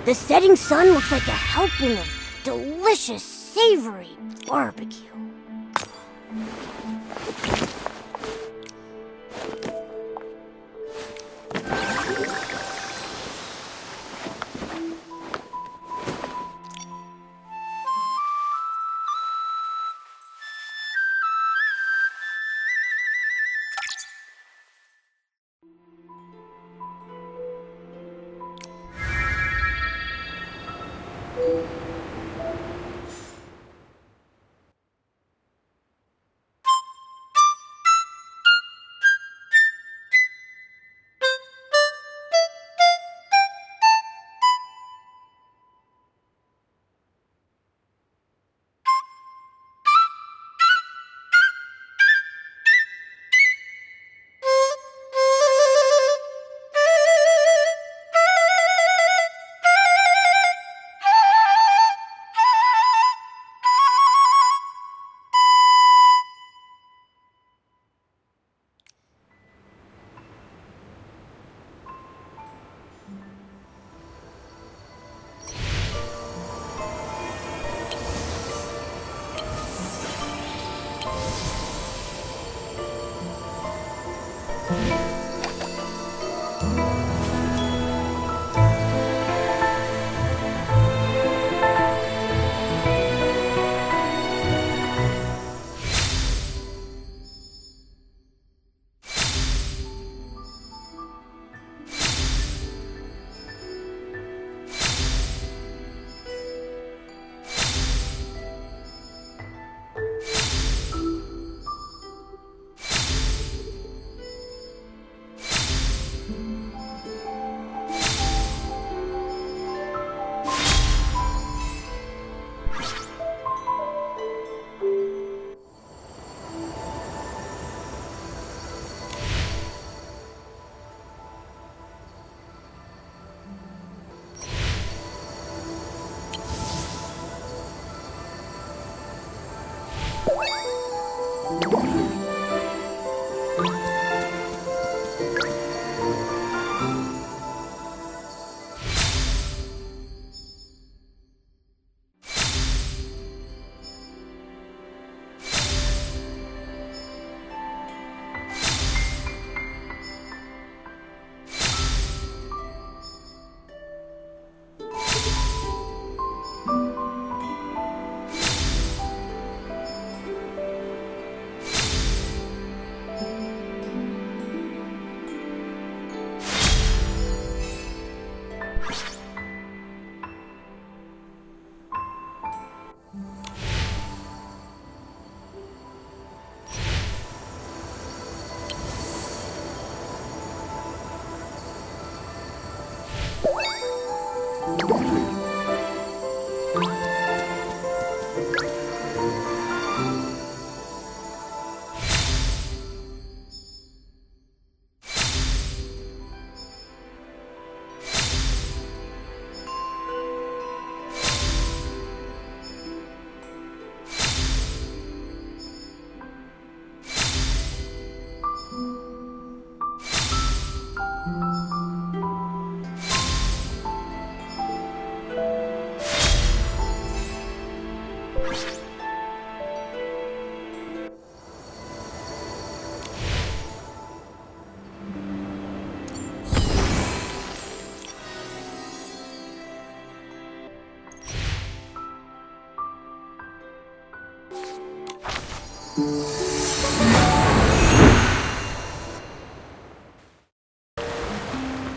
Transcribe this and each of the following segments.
The setting sun looks like a helping of delicious, savory barbecue.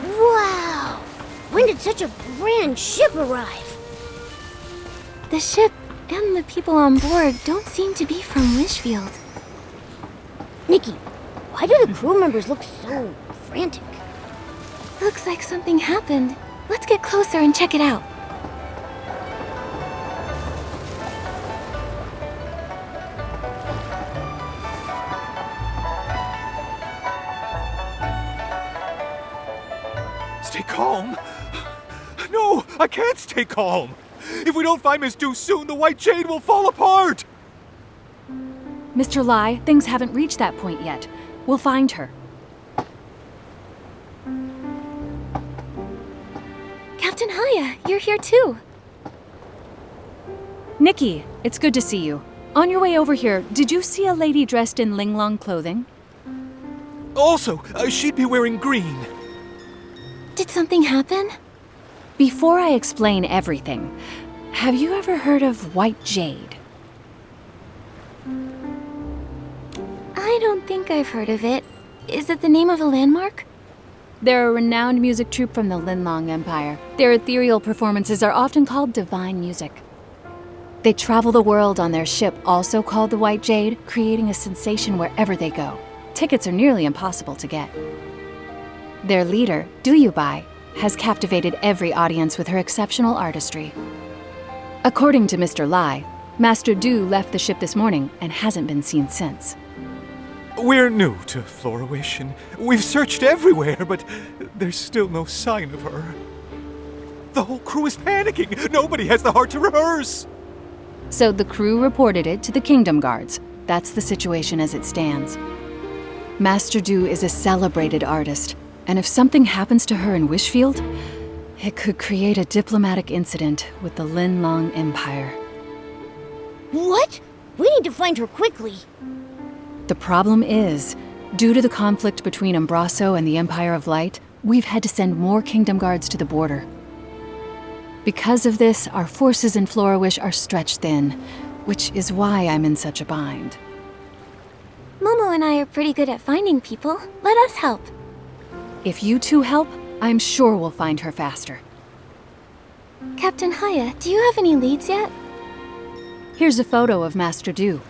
Wow! When did such a grand ship arrive? The ship and the people on board don't seem to be from Wishfield. Nikki, why do the crew members look so frantic? Looks like something happened. Let's get closer and check it out. Stay calm. No, I can't stay calm. If we don't find Miss Dew soon, the White Jade will fall apart. Mr. Lai, things haven't reached that point yet. We'll find her. Captain Haya, you're here too. Nikki, it's good to see you. On your way over here, did you see a lady dressed in linglong clothing? Also, she'd be wearing green. Did something happen? Before I explain everything, have you ever heard of white jade? I don't think I've heard of it. Is it the name of a landmark? They're a renowned music troupe from the Linlong Empire. Their ethereal performances are often called divine music. They travel the world on their ship, also called the White Jade, creating a sensation wherever they go. Tickets are nearly impossible to get. Their leader, Duyubai, has captivated every audience with her exceptional artistry. According to Mr. Lai, Master Du left the ship this morning and hasn't been seen since. We're new to Florawish, and we've searched everywhere, but there's still no sign of her. The whole crew is panicking. Nobody has the heart to rehearse. So the crew reported it to the Kingdom Guards. That's the situation as it stands. Master Du is a celebrated artist, and if something happens to her in Wishfield, it could create a diplomatic incident with the Linlong Empire. What? We need to find her quickly. The problem is, due to the conflict between Umbraso and the Empire of Light, we've had to send more Kingdom Guards to the border. Because of this, our forces in Florawish are stretched thin, which is why I'm in such a bind. Momo and I are pretty good at finding people. Let us help. If you two help, I'm sure we'll find her faster. Captain Haya, do you have any leads yet? Here's a photo of Master Du.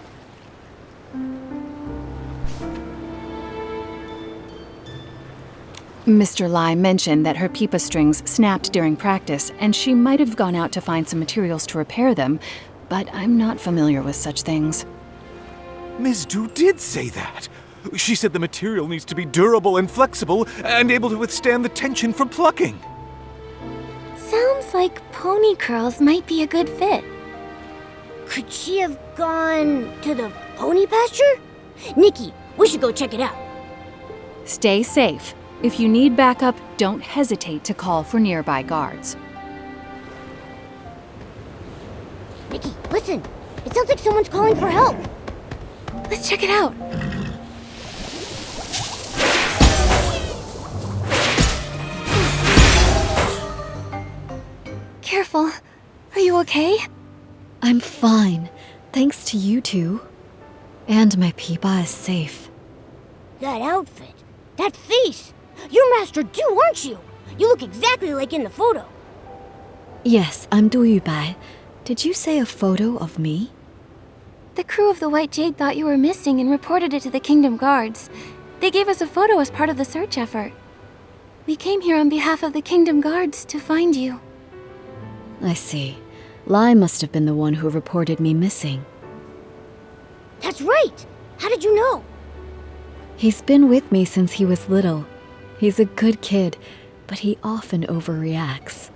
Mr. Lai mentioned that her pipa strings snapped during practice, and she might have gone out to find some materials to repair them, but I'm not familiar with such things. Ms. Du did say that. She said the material needs to be durable and flexible and able to withstand the tension from plucking. Sounds like pony curls might be a good fit. Could she have gone to the pony pasture? Nikki, we should go check it out. Stay safe. If you need backup, don't hesitate to call for nearby guards. Nikki, listen. It sounds like someone's calling for help. Let's check it out. Careful. Are you okay? I'm fine, thanks to you two. And my pipa is safe. That outfit. That face. You're Master Du, aren't you? You look exactly like in the photo. Yes, I'm Duyubai. Did you say a photo of me? The crew of the White Jade thought you were missing and reported it to the Kingdom Guards. They gave us a photo as part of the search effort. We came here on behalf of the Kingdom Guards to find you. I see. Lai must have been the one who reported me missing. That's right. How did you know? He's been with me since he was little. He's a good kid, but he often overreacts.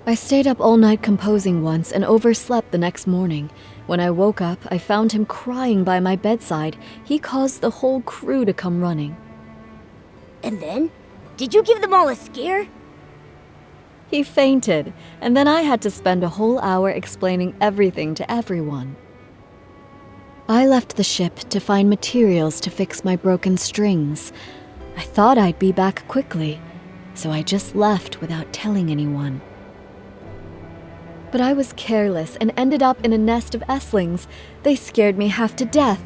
I stayed up all night composing once and overslept the next morning. When I woke up, I found him crying by my bedside. He caused the whole crew to come running. And then? Did you give them all a scare? He fainted, and then I had to spend a whole hour explaining everything to everyone. I left the ship to find materials to fix my broken strings. I thought I'd be back quickly, so I just left without telling anyone. But I was careless and ended up in a nest of Esslings. They scared me half to death.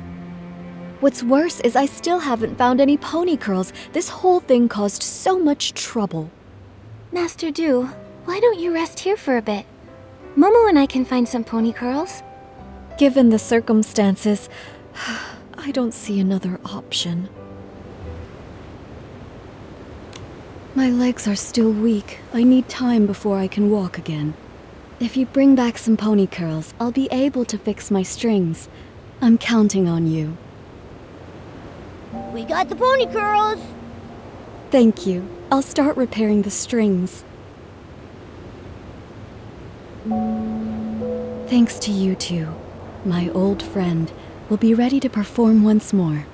What's worse is I still haven't found any pony curls. This whole thing caused so much trouble. Master Du, why don't you rest here for a bit? Momo and I can find some pony curls. Given the circumstances, I don't see another option. My legs are still weak. I need time before I can walk again. If you bring back some pony curls, I'll be able to fix my strings. I'm counting on you. We got the pony curls. Thank you. I'll start repairing the strings. Thanks to you two, my old friend will be ready to perform once more.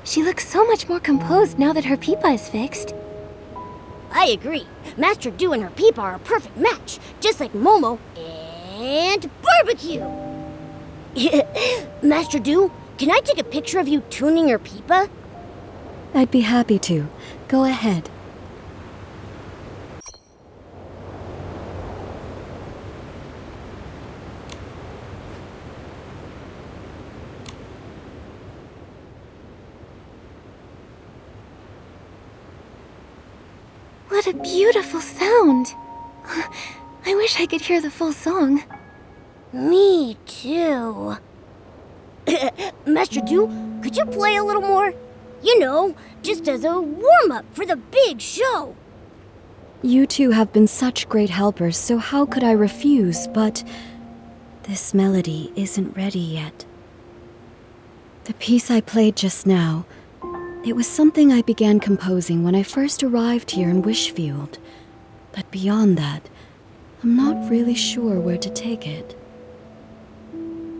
She looks so much more composed now that her pipa is fixed. I agree. Master Do and her Peepa are a perfect match, just like Momo and Barbecue. Master Do, can I take a picture of you tuning your Peepa? I'd be happy to. Go ahead. What a beautiful sound. I wish I could hear the full song. Me too. Master Do, could you play a little more? You know, just as a warm-up for the big show. You two have been such great helpers, so how could I refuse? But this melody isn't ready yet. The piece I played just now, it was something I began composing when I first arrived here in Wishfield. But beyond that, I'm not really sure where to take it.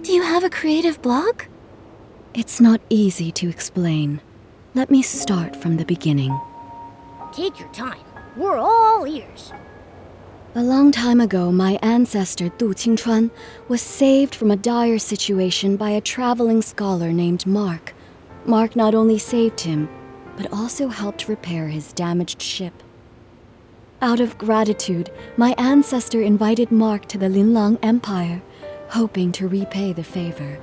Do you have a creative block? It's not easy to explain. Let me start from the beginning. Take your time. We're all ears. A long time ago, my ancestor Du Qingchuan was saved from a dire situation by a traveling scholar named Mark. Mark not only saved him, but also helped repair his damaged ship. Out of gratitude, my ancestor invited Mark to the Linlang Empire, hoping to repay the favor.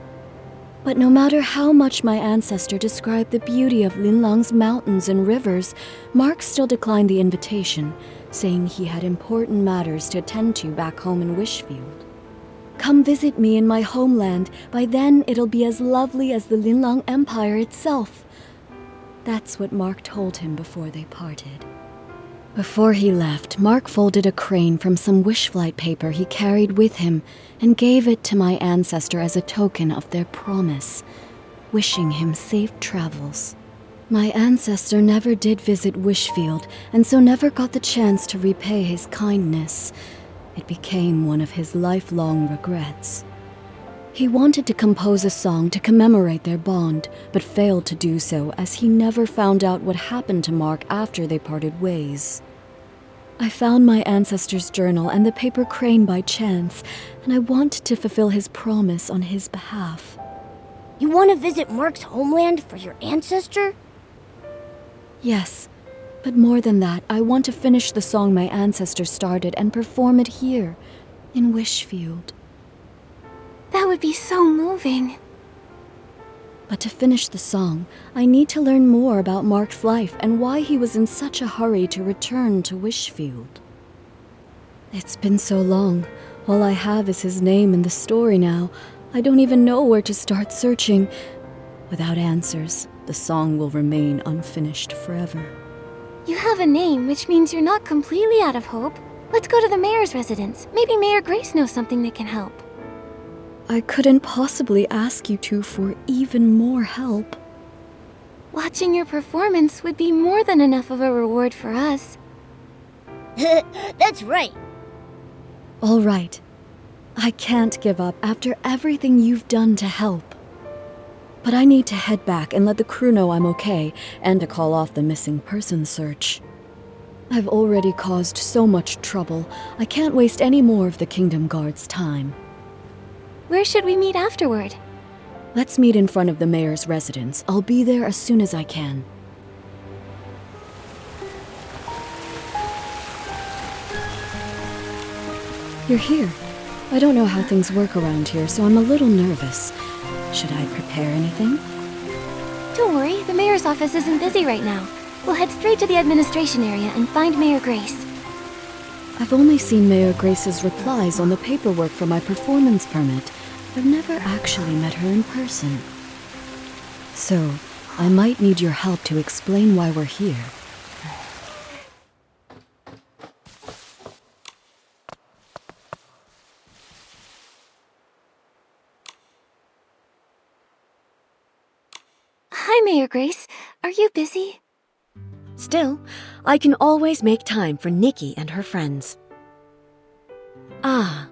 But no matter how much my ancestor described the beauty of Linlang's mountains and rivers, Mark still declined the invitation, saying he had important matters to attend to back home in Wishfield. Come visit me in my homeland. By then, it'll be as lovely as the Linlang Empire itself. That's what Mark told him before they parted. Before he left, Mark folded a crane from some wish flight paper he carried with him and gave it to my ancestor as a token of their promise, wishing him safe travels. My ancestor never did visit Wishfield, and so never got the chance to repay his kindness. It became one of his lifelong regrets. He wanted to compose a song to commemorate their bond, but failed to do so as he never found out what happened to Mark after they parted ways. I found my ancestor's journal and the paper crane by chance, and I wanted to fulfill his promise on his behalf. You want to visit Mark's homeland for your ancestor? Yes, but more than that, I want to finish the song my ancestor started and perform it here, in Wishfield. That would be so moving. But to finish the song, I need to learn more about Mark's life and why he was in such a hurry to return to Wishfield. It's been so long. All I have is his name and the story now. I don't even know where to start searching. Without answers, the song will remain unfinished forever. You have a name, which means you're not completely out of hope. Let's go to the mayor's residence. Maybe Mayor Grace knows something that can help. I couldn't possibly ask you two for even more help. Watching your performance would be more than enough of a reward for us. That's right. All right. I can't give up after everything you've done to help. But I need to head back and let the crew know I'm okay, and to call off the missing person search. I've already caused so much trouble. I can't waste any more of the Kingdom Guard's time. Where should we meet afterward? Let's meet in front of the mayor's residence. I'll be there as soon as I can. You're here. I don't know how things work around here, so I'm a little nervous. Should I prepare anything? Don't worry, the mayor's office isn't busy right now. We'll head straight to the administration area and find Mayor Grace. I've only seen Mayor Grace's replies on the paperwork for my performance permit. I've never actually met her in person. So, I might need your help to explain why we're here. Hi, Mayor Grace. Are you busy? Still, I can always make time for Nikki and her friends. Ah,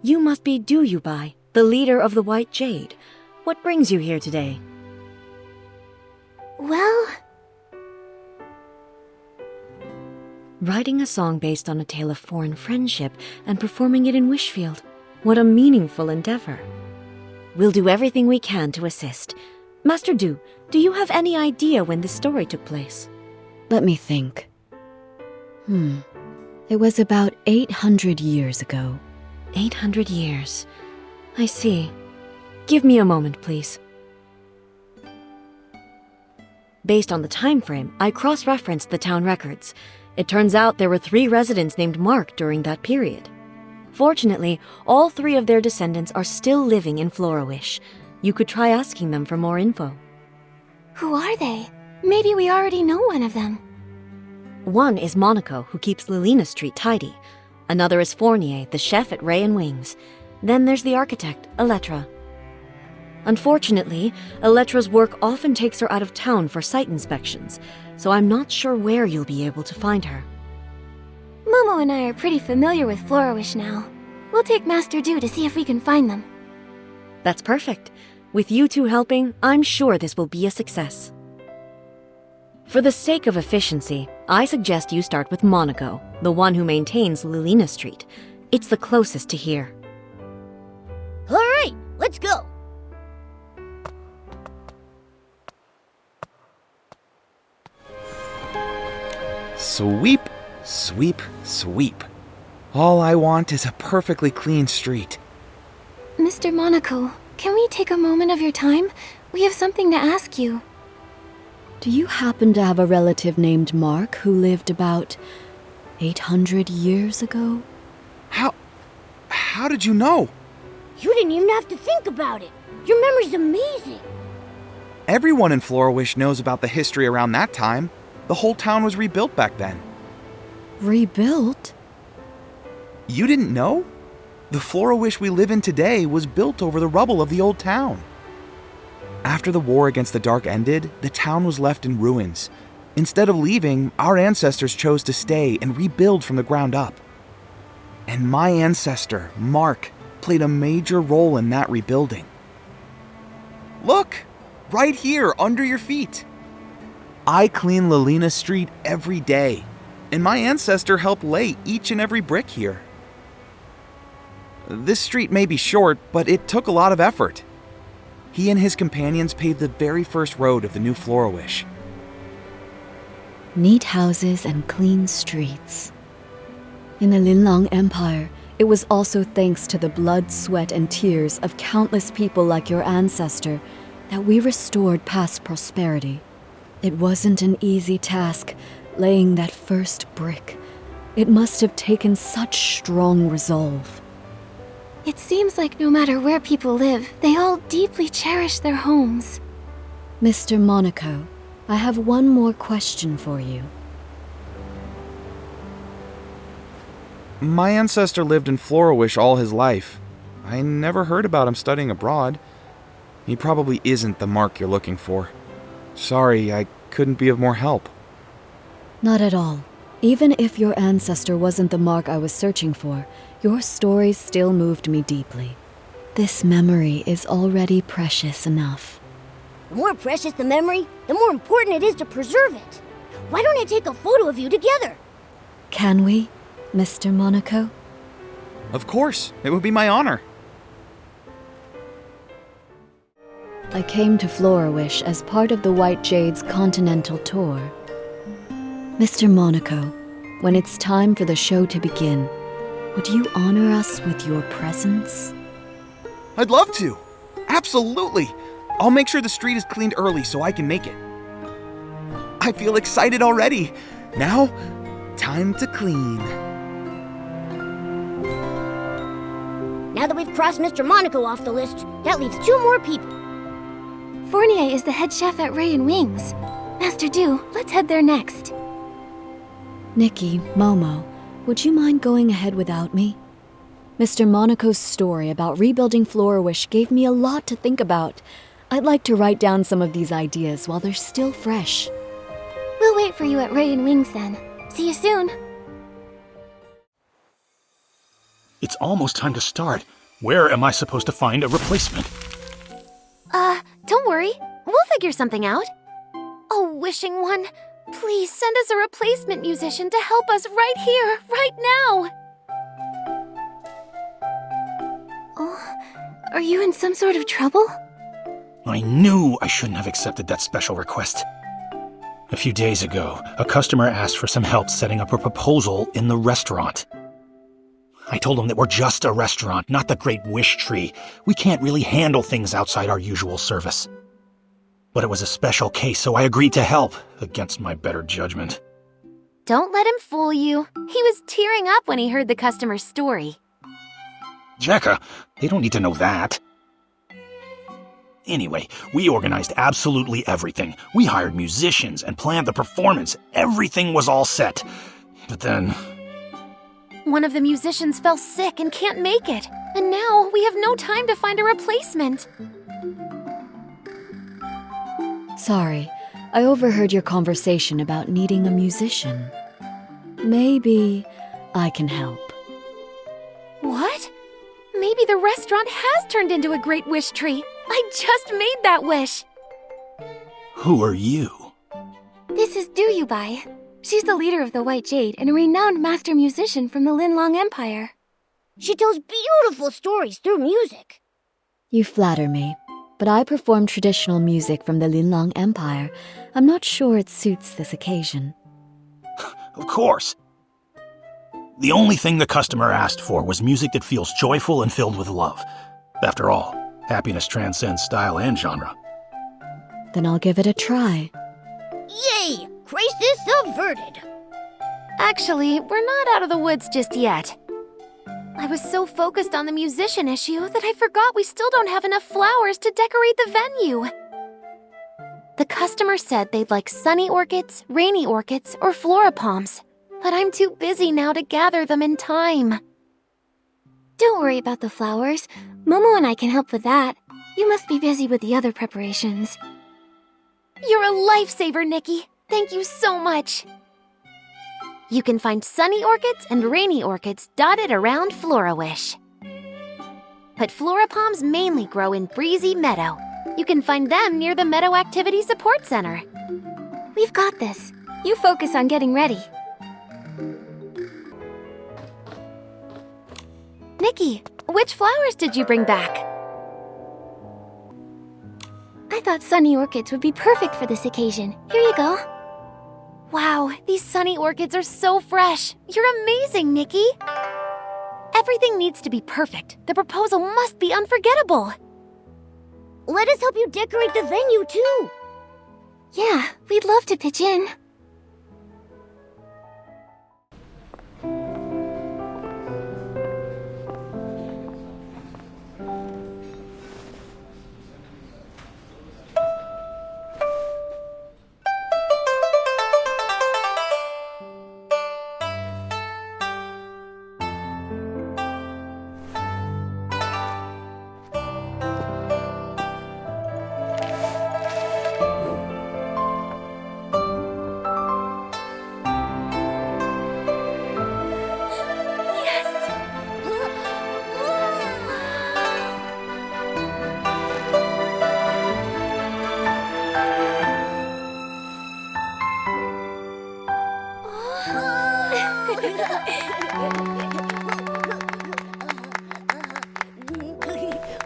you must be Duyubai, the leader of the White Jade. What brings you here today? Well... Writing a song based on a tale of foreign friendship and performing it in Wishfield. What a meaningful endeavor. We'll do everything we can to assist. Master Do you have any idea when this story took place? Let me think. It was about 800 years ago. 800 years. I see. Give me a moment, please. Based on the time frame, I cross-referenced the town records. It turns out there were 3 residents named Mark during that period. Fortunately, all 3 of their descendants are still living in Florawish. You could try asking them for more info. Who are they? Maybe we already know one of them. One is Monaco, who keeps Lilina Street tidy. Another is Fournier, the chef at Ray and Wings. Then there's the architect, Elettra. Unfortunately, Elettra's work often takes her out of town for site inspections, so I'm not sure where you'll be able to find her. Momo and I are pretty familiar with Florawish now. We'll take Master Do to see if we can find them. That's perfect. With you two helping, I'm sure this will be a success. For the sake of efficiency, I suggest you start with Monaco, the one who maintains Lilina Street. It's the closest to here. All right, let's go. Sweep, sweep, sweep. All I want is a perfectly clean street. Mr. Monaco, can we take a moment of your time? We have something to ask you. Do you happen to have a relative named Mark who lived about 800 years ago? How did you know? You didn't even have to think about it. Your memory's amazing. Everyone in Florawish knows about the history around that time. The whole town was rebuilt back then. Rebuilt? You didn't know? The Florawish we live in today was built over the rubble of the old town. After the war against the Dark ended, the town was left in ruins. Instead of leaving, our ancestors chose to stay and rebuild from the ground up. And my ancestor, Mark, played a major role in that rebuilding. Look! Right here, under your feet. I clean Lilina Street every day, and my ancestor helped lay each and every brick here. This street may be short, but it took a lot of effort. He and his companions paved the very first road of the new Florawish. Neat houses and clean streets. In the Linlong Empire, it was also thanks to the blood, sweat, and tears of countless people like your ancestor that we restored past prosperity. It wasn't an easy task, laying that first brick. It must have taken such strong resolve. It seems like no matter where people live, they all deeply cherish their homes. Mr. Monaco, I have one more question for you. My ancestor lived in Florawish all his life. I never heard about him studying abroad. He probably isn't the Mark you're looking for. Sorry, I couldn't be of more help. Not at all. Even if your ancestor wasn't the Mark I was searching for, your stories still moved me deeply. This memory is already precious enough. The more precious the memory, the more important it is to preserve it. Why don't I take a photo of you together? Can we, Mr. Monaco? Of course, it would be my honor. I came to Florawish as part of the White Jade's continental tour. Mr. Monaco, when it's time for the show to begin, would you honor us with your presence? I'd love to. Absolutely. I'll make sure the street is cleaned early so I can make it. I feel excited already. Now, time to clean. Now that we've crossed Mr. Monaco off the list, that leaves 2 more people. Fournier is the head chef at Ray and Wings. Master Do, let's head there next. Nikki, Momo, would you mind going ahead without me? Mr. Monaco's story about rebuilding Florawish gave me a lot to think about. I'd like to write down some of these ideas while they're still fresh. We'll wait for you at Ray and Wings then. See you soon. It's almost time to start. Where am I supposed to find a replacement? Don't worry. We'll figure something out. Oh, wishing one, Please send us a replacement musician to help us right here, right now! Oh, are you in some sort of trouble? I knew I shouldn't have accepted that special request. A few days ago, a customer asked for some help setting up a proposal in the restaurant. I told him that we're just a restaurant, not the Great Wish Tree. We can't really handle things outside our usual service. But it was a special case, so I agreed to help, against my better judgment. Don't let him fool you. He was tearing up when he heard the customer's story. Jekka, they don't need to know that. Anyway, we organized absolutely everything. We hired musicians and planned the performance. Everything was all set. But then... One of the musicians fell sick and can't make it. And now we have no time to find a replacement. Sorry, I overheard your conversation about needing a musician. Maybe I can help. What? Maybe the restaurant has turned into a Great Wish Tree. I just made that wish. Who are you? This is Duyubai. She's the leader of the White Jade and a renowned master musician from the Linlong Empire. She tells beautiful stories through music. You flatter me, but I perform traditional music from the Linlong Empire. I'm not sure it suits this occasion. Of course. The only thing the customer asked for was music that feels joyful and filled with love. After all, happiness transcends style and genre. Then I'll give it a try. Yay! Crisis averted! Actually, we're not out of the woods just yet. I was so focused on the musician issue that I forgot we still don't have enough flowers to decorate the venue. The customer said they'd like sunny orchids, rainy orchids, or floripalms, but I'm too busy now to gather them in time. Don't worry about the flowers. Momo and I can help with that. You must be busy with the other preparations. You're a lifesaver, Nikki. Thank you so much. You can find sunny orchids and rainy orchids dotted around Florawish. But floripalms mainly grow in Breezy Meadow. You can find them near the Meadow Activity Support Center. We've got this. You focus on getting ready. Nikki, which flowers did you bring back? I thought sunny orchids would be perfect for this occasion. Here you go. Wow, these sunny orchids are so fresh. You're amazing, Nikki. Everything needs to be perfect. The proposal must be unforgettable. Let us help you decorate the venue, too. Yeah, we'd love to pitch in.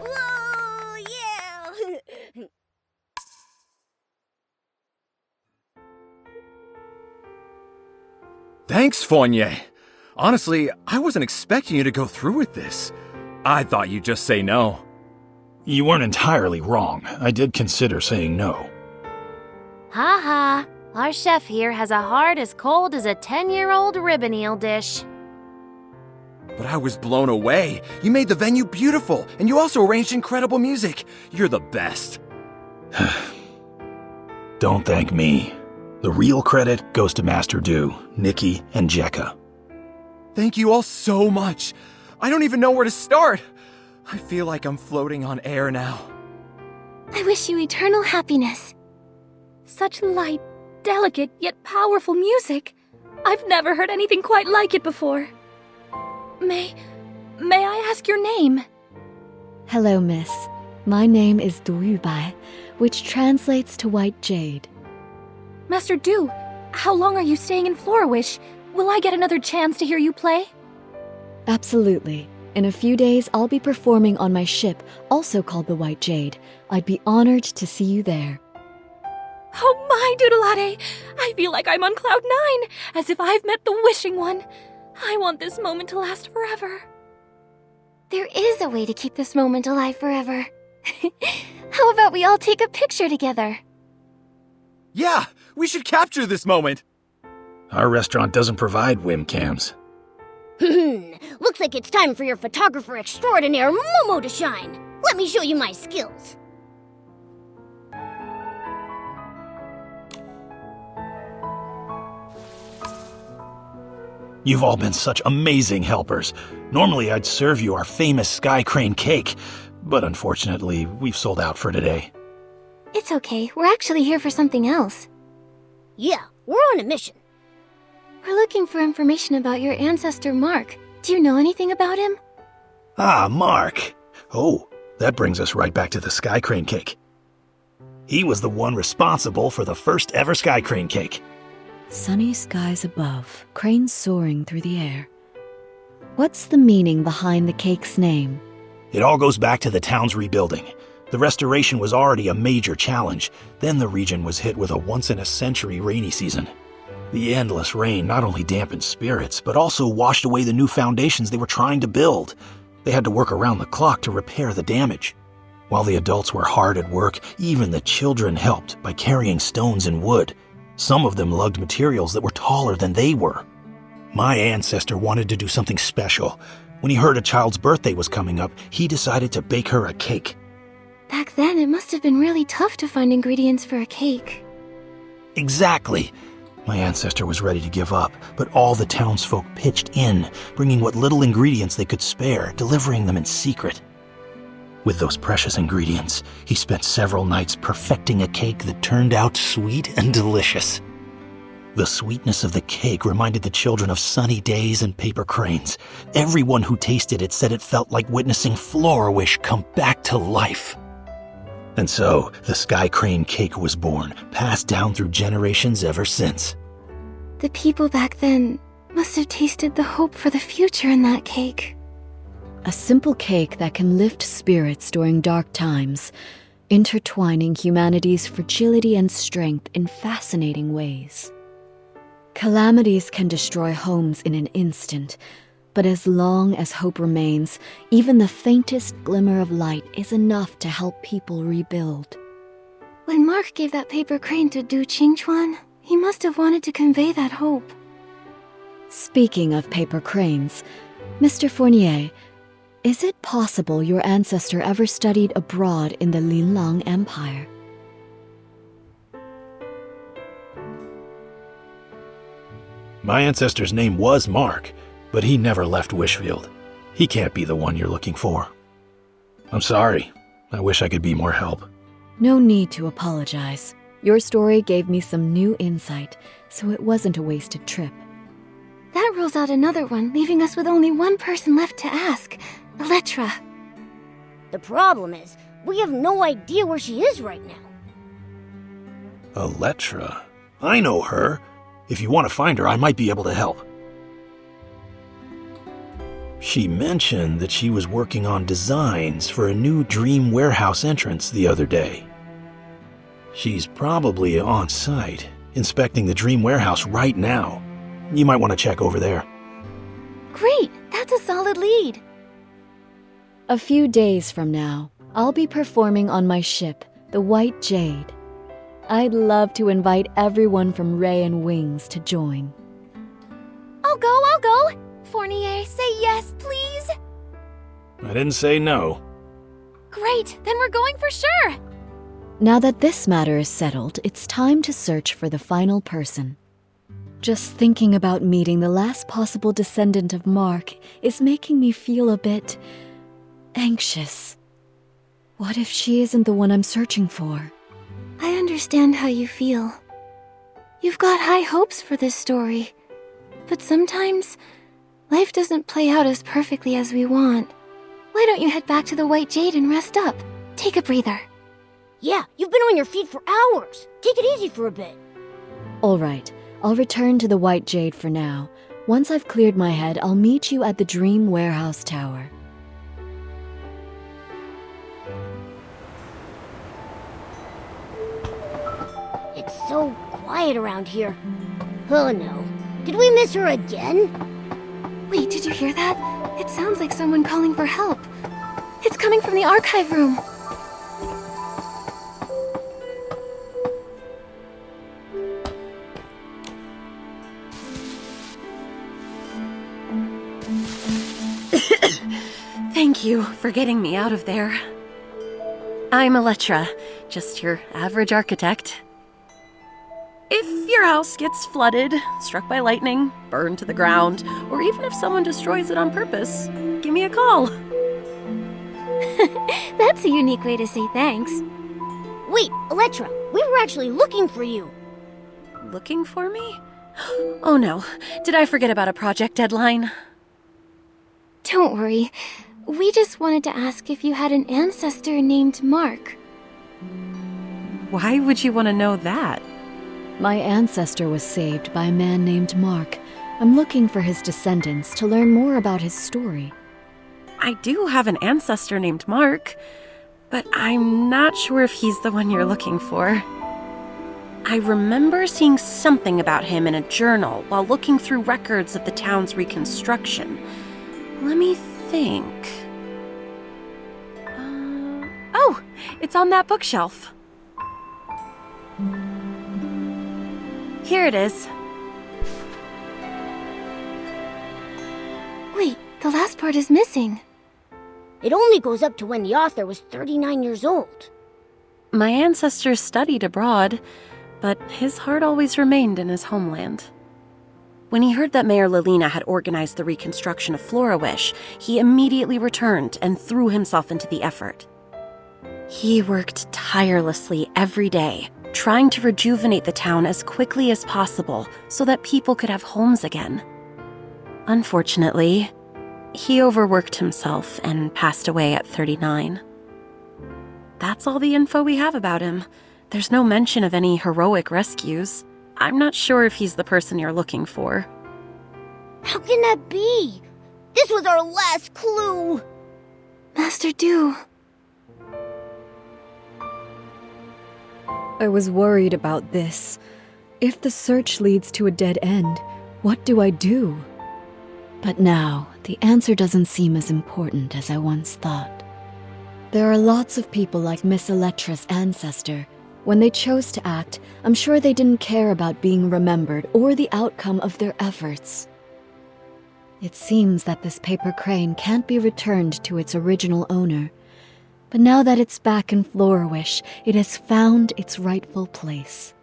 Whoa, yeah! Thanks, Fournier. Honestly, I wasn't expecting you to go through with this. I thought you'd just say no. You weren't entirely wrong. I did consider saying no. Ha ha. Our chef here has a heart as cold as a 10-year-old ribbon eel dish. But I was blown away. You made the venue beautiful, and you also arranged incredible music. You're the best. Don't thank me. The real credit goes to Master Du, Nikki, and Jekka. Thank you all so much. I don't even know where to start. I feel like I'm floating on air now. I wish you eternal happiness. Such light, delicate, yet powerful music. I've never heard anything quite like it before. May I ask your name? Hello, miss. My name is Duyubai, which translates to White Jade. Master Du, how long are you staying in Florawish? Will I get another chance to hear you play? Absolutely. In a few days, I'll be performing on my ship, also called the White Jade. I'd be honored to see you there. Oh my, Doodalade! I feel like I'm on cloud 9, as if I've met the wishing one. I want this moment to last forever. There is a way to keep this moment alive forever. How about we all take a picture together? Yeah, we should capture this moment. Our restaurant doesn't provide webcams. Looks like it's time for your photographer extraordinaire Momo to shine. Let me show you my skills. You've all been such amazing helpers. Normally I'd serve you our famous Sky Crane cake, but unfortunately, we've sold out for today. It's okay. We're actually here for something else. Yeah, we're on a mission. We're looking for information about your ancestor, Mark. Do you know anything about him? Ah, Mark. Oh, that brings us right back to the Sky Crane cake. He was the one responsible for the first ever Sky Crane cake. Sunny skies above, cranes soaring through the air. What's the meaning behind the cake's name? It all goes back to the town's rebuilding. The restoration was already a major challenge. Then the region was hit with a once-in-a-century rainy season. The endless rain not only dampened spirits, but also washed away the new foundations they were trying to build. They had to work around the clock to repair the damage. While the adults were hard at work, even the children helped by carrying stones and wood. Some of them lugged materials that were taller than they were. My ancestor wanted to do something special. When he heard a child's birthday was coming up, he decided to bake her a cake. Back then, it must have been really tough to find ingredients for a cake. Exactly. My ancestor was ready to give up, but all the townsfolk pitched in, bringing what little ingredients they could spare, delivering them in secret. With those precious ingredients, he spent several nights perfecting a cake that turned out sweet and delicious. The sweetness of the cake reminded the children of sunny days and paper cranes. Everyone who tasted it said it felt like witnessing Florawish come back to life. And so, the Sky Crane cake was born, passed down through generations ever since. The people back then must have tasted the hope for the future in that cake. A simple cake that can lift spirits during dark times, intertwining humanity's fragility and strength in fascinating ways. Calamities can destroy homes in an instant, but as long as hope remains, even the faintest glimmer of light is enough to help people rebuild. When Mark gave that paper crane to Du Qingchuan, he must have wanted to convey that hope. Speaking of paper cranes, Mr. Fournier, is it possible your ancestor ever studied abroad in the Linlang Empire? My ancestor's name was Mark, but he never left Wishfield. He can't be the one you're looking for. I'm sorry. I wish I could be more help. No need to apologize. Your story gave me some new insight, so it wasn't a wasted trip. That rules out another one, leaving us with only one person left to ask. Elettra. The problem is, we have no idea where she is right now. Elettra? I know her. If you want to find her, I might be able to help. She mentioned that she was working on designs for a new dream warehouse entrance the other day. She's probably on site, inspecting the dream warehouse right now. You might want to check over there. Great, that's a solid lead. A few days from now, I'll be performing on my ship, the White Jade. I'd love to invite everyone from Ray and Wings to join. I'll go. Fournier, say yes, please. I didn't say no. Great, then we're going for sure. Now that this matter is settled, it's time to search for the final person. Just thinking about meeting the last possible descendant of Mark is making me feel a bit anxious. What if she isn't the one I'm searching for? I understand how you feel. You've got high hopes for this story, but sometimes life doesn't play out as perfectly as we want. Why don't you head back to the White Jade and rest up? Take a breather. Yeah, you've been on your feet for hours. Take it easy for a bit. All right, I'll return to the White Jade for now. Once I've cleared my head, I'll meet you at the Dream Warehouse Tower. It's so quiet around here. Oh no. Did we miss her again? Wait, did you hear that? It sounds like someone calling for help. It's coming from the archive room. Thank you for getting me out of there. I'm Elettra, just your average architect. If your house gets flooded, struck by lightning, burned to the ground, or even if someone destroys it on purpose, give me a call. That's a unique way to say thanks. Wait, Elettra, we were actually looking for you. Looking for me? Oh no, did I forget about a project deadline? Don't worry. We just wanted to ask if you had an ancestor named Mark. Why would you want to know that? My ancestor was saved by a man named Mark. I'm looking for his descendants to learn more about his story. I do have an ancestor named Mark, but I'm not sure if he's the one you're looking for. I remember seeing something about him in a journal while looking through records of the town's reconstruction. Let me think. Oh, it's on that bookshelf. Here it is. Wait, the last part is missing. It only goes up to when the author was 39 years old. My ancestors studied abroad, but his heart always remained in his homeland. When he heard that Mayor Lilina had organized the reconstruction of Florawish, he immediately returned and threw himself into the effort. He worked tirelessly every day, trying to rejuvenate the town as quickly as possible so that people could have homes again. Unfortunately, he overworked himself and passed away at 39. That's all the info we have about him. There's no mention of any heroic rescues. I'm not sure if he's the person you're looking for. How can that be? This was our last clue. Master Du. I was worried about this. If the search leads to a dead end, what do I do? But now, the answer doesn't seem as important as I once thought. There are lots of people like Miss Elettra's ancestor. When they chose to act, I'm sure they didn't care about being remembered or the outcome of their efforts. It seems that this paper crane can't be returned to its original owner. But now that it's back in Florawish, it has found its rightful place.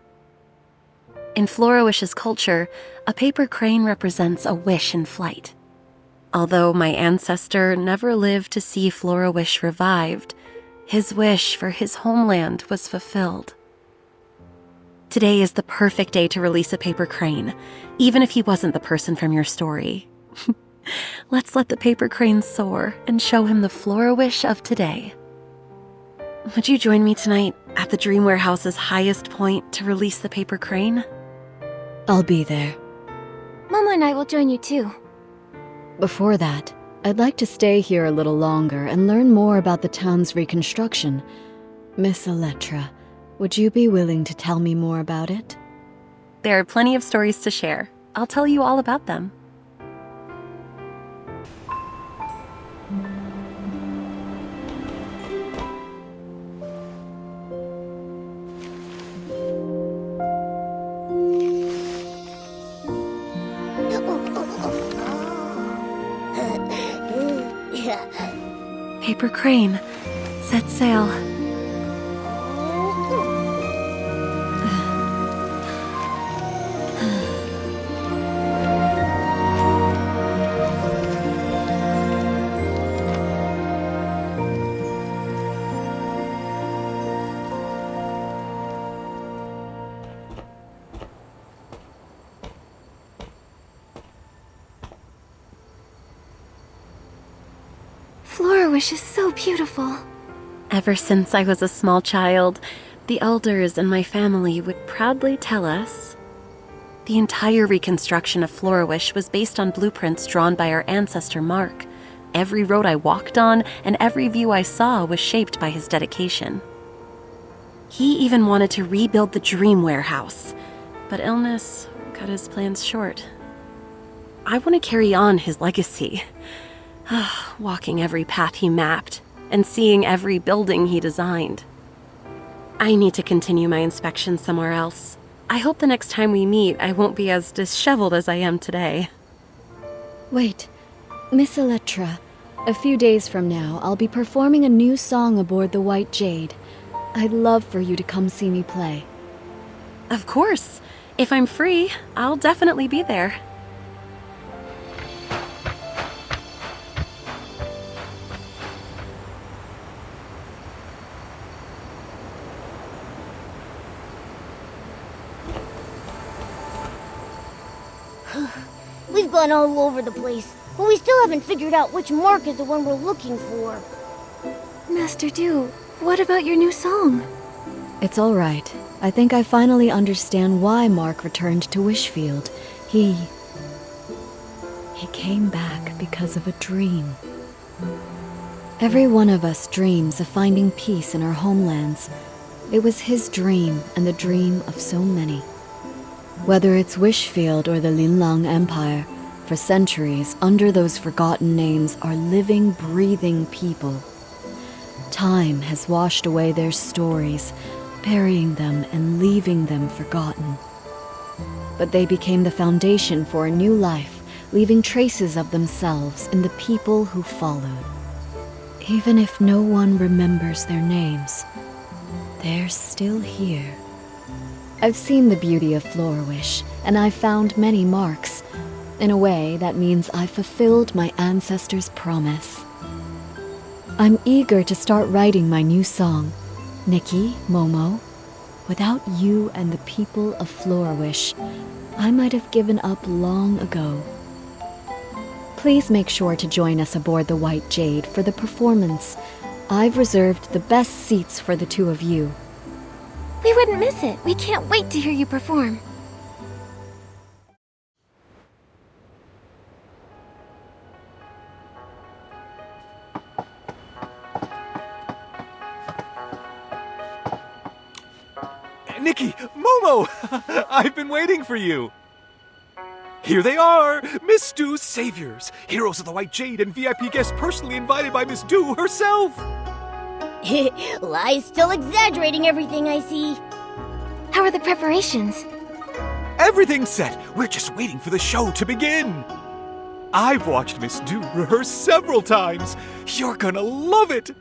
In Florawish's culture, a paper crane represents a wish in flight. Although my ancestor never lived to see Florawish revived, his wish for his homeland was fulfilled. Today is the perfect day to release a paper crane, even if he wasn't the person from your story. Let's let the paper crane soar and show him the Florawish of today. Would you join me tonight at the Dream Warehouse's highest point to release the paper crane? I'll be there. Momo and I will join you too. Before that, I'd like to stay here a little longer and learn more about the town's reconstruction. Miss Elettra, would you be willing to tell me more about it? There are plenty of stories to share. I'll tell you all about them. Paper crane, set sail. Florawish is so beautiful. Ever since I was a small child, the elders in my family would proudly tell us, The entire reconstruction of Florawish was based on blueprints drawn by our ancestor Mark. Every road I walked on and every view I saw was shaped by his dedication. He even wanted to rebuild the Dream Warehouse, but illness cut his plans short. I want to carry on his legacy, walking every path he mapped and seeing every building he designed. I need to continue my inspection somewhere else. I hope the next time we meet, I won't be as disheveled as I am today. Wait, Miss Electra, a few days from now, I'll be performing a new song aboard the White Jade. I'd love for you to come see me play. Of course. If I'm free, I'll definitely be there. We've gone all over the place, but we still haven't figured out which mark is the one we're looking for. Master Du, what about your new song? It's all right. I think I finally understand why Mark returned to Wishfield. He came back because of a dream. Every one of us dreams of finding peace in our homelands. It was his dream and the dream of so many. Whether it's Wishfield or the Linlang Empire, for centuries, under those forgotten names are living, breathing people. Time has washed away their stories, burying them and leaving them forgotten. But they became the foundation for a new life, leaving traces of themselves in the people who followed. Even if no one remembers their names, they're still here. I've seen the beauty of Florawish, and I've found many marks. In a way, that means I've fulfilled my ancestors' promise. I'm eager to start writing my new song. Nikki, Momo, without you and the people of Florawish, I might have given up long ago. Please make sure to join us aboard the White Jade for the performance. I've reserved the best seats for the two of you. We wouldn't miss it. We can't wait to hear you perform. Nikki, Momo! I've been waiting for you! Here they are! Miss Du's saviors! Heroes of the White Jade and VIP guests personally invited by Miss Du herself! Lai's still exaggerating everything I see. How are the preparations? Everything's set! We're just waiting for the show to begin! I've watched Miss Du rehearse several times! You're gonna love it!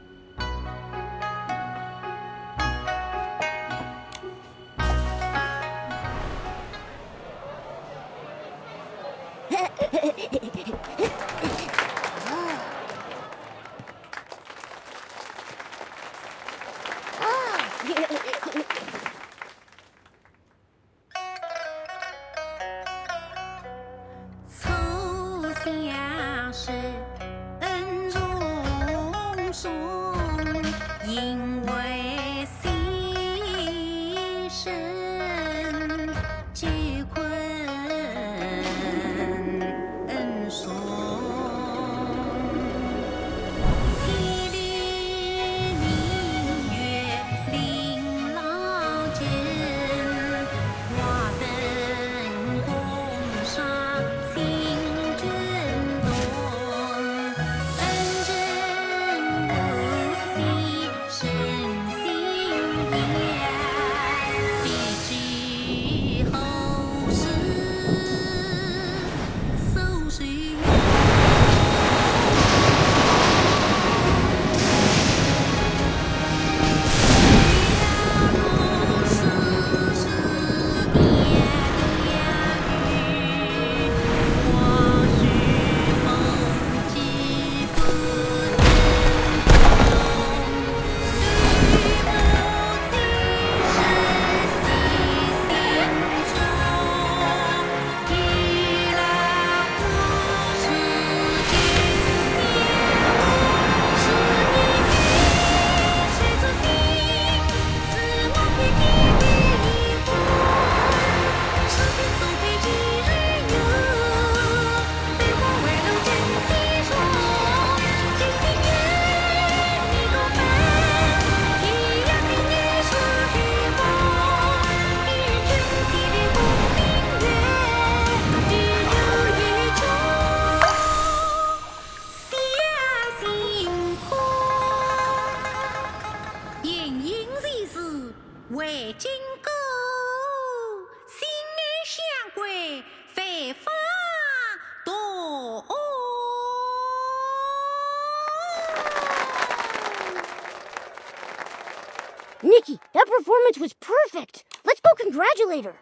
为金钩，心爱相归，飞花朵。Nikki, that performance was perfect. Let's go congratulate her.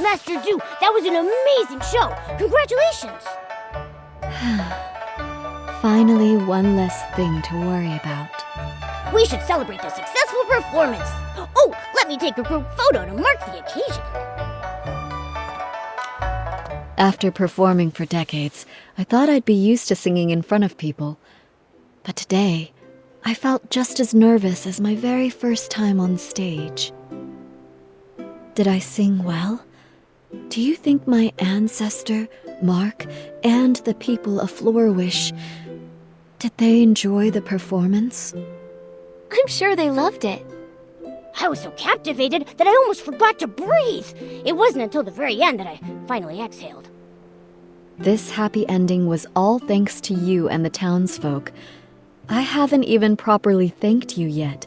Master Du, that was an amazing show. Congratulations. Finally, one less thing to worry about. We should celebrate the successful performance. Oh, let me take a group photo to mark the occasion. After performing for decades, I thought I'd be used to singing in front of people. But today, I felt just as nervous as my very first time on stage. Did I sing well? Do you think my ancestor, Mark, and the people of Flourish, did they enjoy the performance? I'm sure they loved it. I was so captivated that I almost forgot to breathe. It wasn't until the very end that I finally exhaled. This happy ending was all thanks to you and the townsfolk. I haven't even properly thanked you yet.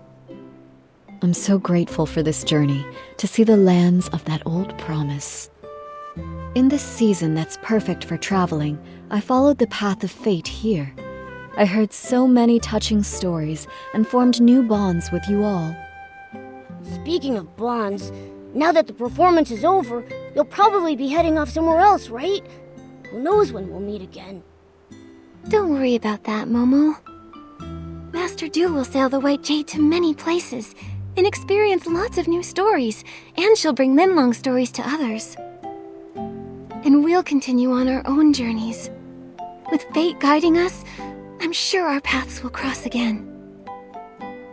I'm so grateful for this journey, to see the lands of that old promise. In this season that's perfect for traveling, I followed the path of fate here. I heard so many touching stories and formed new bonds with you all. Speaking of bonds, now that the performance is over, you'll probably be heading off somewhere else, right? Who knows when we'll meet again? Don't worry about that, Momo. Master Du will sail the White Jade to many places and experience lots of new stories, and she'll bring Linlong stories to others. And we'll continue on our own journeys. With fate guiding us, I'm sure our paths will cross again.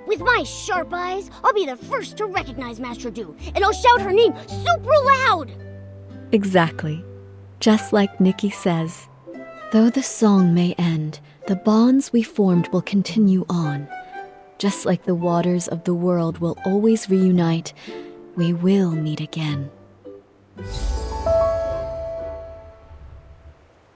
With my sharp eyes, I'll be the first to recognize Master Du, and I'll shout her name super loud! Exactly. Just like Nikki says. Though the song may end, the bonds we formed will continue on. Just like the waters of the world will always reunite, we will meet again.